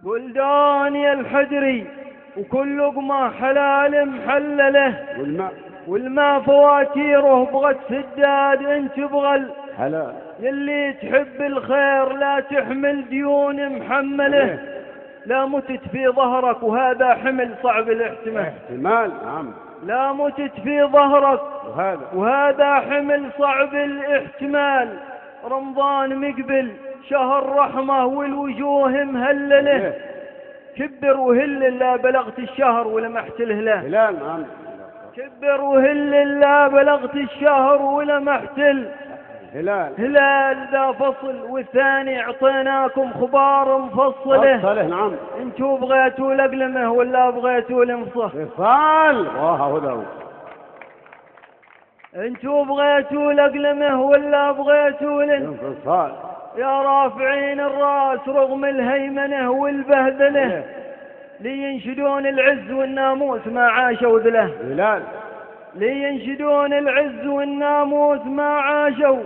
بلدان الحدري وكل لقمة حلال محلله، والماء فواتيره بغت سداد انت بغل حلال. يلي تحب الخير لا تحمل ديون محمله، لا متت في ظهرك وهذا حمل صعب الاحتمال. احتمال نعم. لا متت في ظهرك وهذا حمل صعب الاحتمال. رمضان مقبل شهر رحمة والوجوه مهلله، كبر وهل لا بلغت الشهر ولمحت الهلال. هلال نعم. كبر وهل لا بلغت الشهر ولمحت هلال ذا فصل، والثاني اعطيناكم خبار مفصله. نعم. انتوا بغيتوا لقلمه ولا بغيتوا الانفصال؟ هو انتوا بغيتوا لقلمه ولا بغيتوا الانفصال؟ يا رافعين الراس رغم الهيمنه والبهدله، لينشدون العز والناموس ما عاشوا ذله. هلال. لينشدون العز والناموس ما عاشوا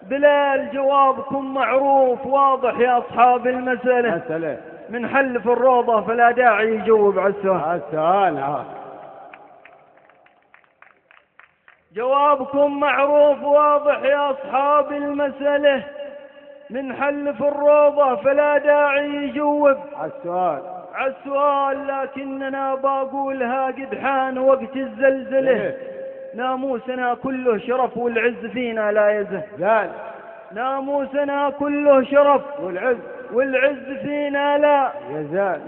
بلال. جوابكم معروف واضح يا أصحاب المسألة، من حلف الروضة فلا داعي يجوب على السؤال. جوابكم معروف واضح يا أصحاب المسألة، من حلف الروضة فلا داعي يجوب على السؤال. لكننا باقولها قد حان وقت الزلزلة، ناموسنا كله شرف والعز فينا لا يزال. ناموسنا كله شرف والعز فينا لا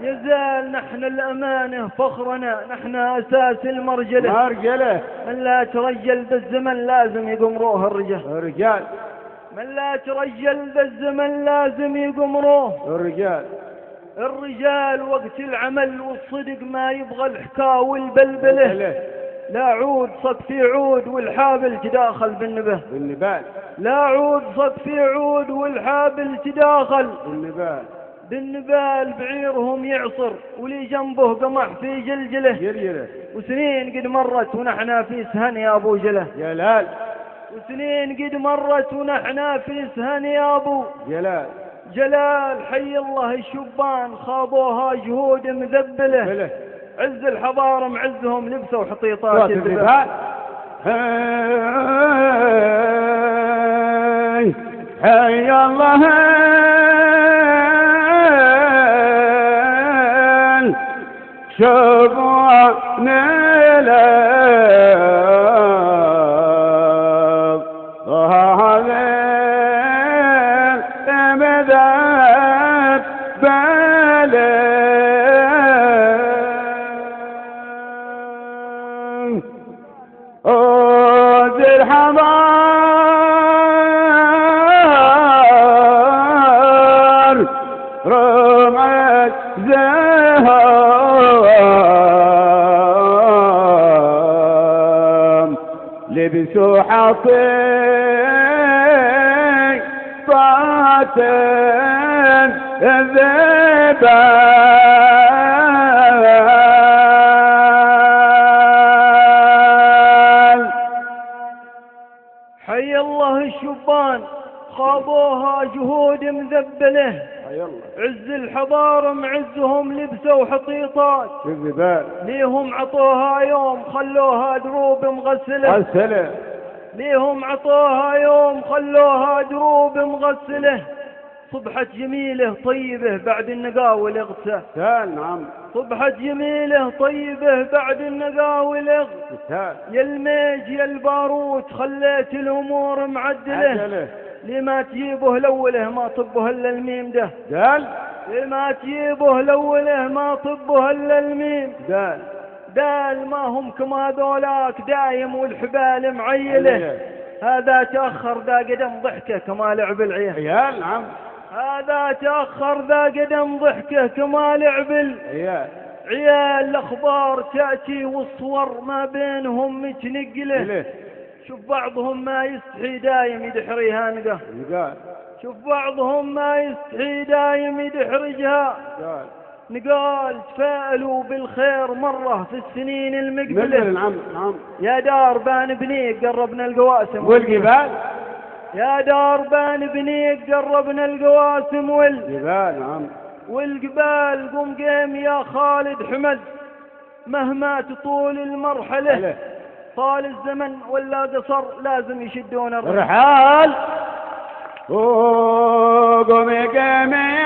يزال. نحن الأمانة فخرنا، نحن أساس المرجلة. من لا ترجل بالزمن لازم يقوم روح الرجال. من لا ترجل بالزمن لازم يقوم روح الرجال. وقت العمل والصدق ما يبغى الحكا والبلبله، لا عود صك في عود والحابل تداخل بالنبال. لا عود صك في عود والحابل تداخل بالنبال. بعيرهم يعصر ولي جنبه قمح في جلجله، وسنين قد مرت ونحنا في سهن يا ابو جله. وسنين قد مرت ونحنا في سهن يا ابو جلال. حي الله الشبان خاضوها جهود مذبله، عز الحضارة معزهم لبسوا حطيطات الذبال. حي الله الشبان لبسوا حطيطات الذبال. حي الله الشبان خاضوها جهود مذبله، عز الحضارة معزهم لبسوا حطيطات الذبال. ليهم عطوها يوم خلوها دروب مغسلة. ليهم عطوها يوم خلوها دروب مغسلة. صبحت جميلة طيبة بعد النقاول اغتسال. نعم. صبحت جميلة طيبة بعد النقاول اغتسال. يا الميج يا الباروت خليت الأمور معدلة، لما تجيبه لوله ما طبه إلا الميم ده. لما تجيبه لوله ما طبه إلا الميم دال. ما هم كما ذولاك دايم والحبال معيله، هذا تأخر ذا قدم ضحكه كما لعب العيال. نعم. هذا تأخر ذا قدم ضحكه كما لعب العيال. الأخبار تأتي والصور ما بينهم متنقله، شوف بعضهم ما يستحي دايم يدحريها نقه. شوف بعضهم ما يستحي دايم يدحرجها نقال. تفائلوا بالخير مرة في السنين المقبلة. نعم. يا دار بان بنيك قربنا القواسم والجبال. يا دار بان بنيك قربنا القواسم والجبال. نعم. والقبال قم قيم يا خالد حمد، مهما تطول المرحلة طال الزمن ولا قصر لازم يشدون الرحال. وقم قيم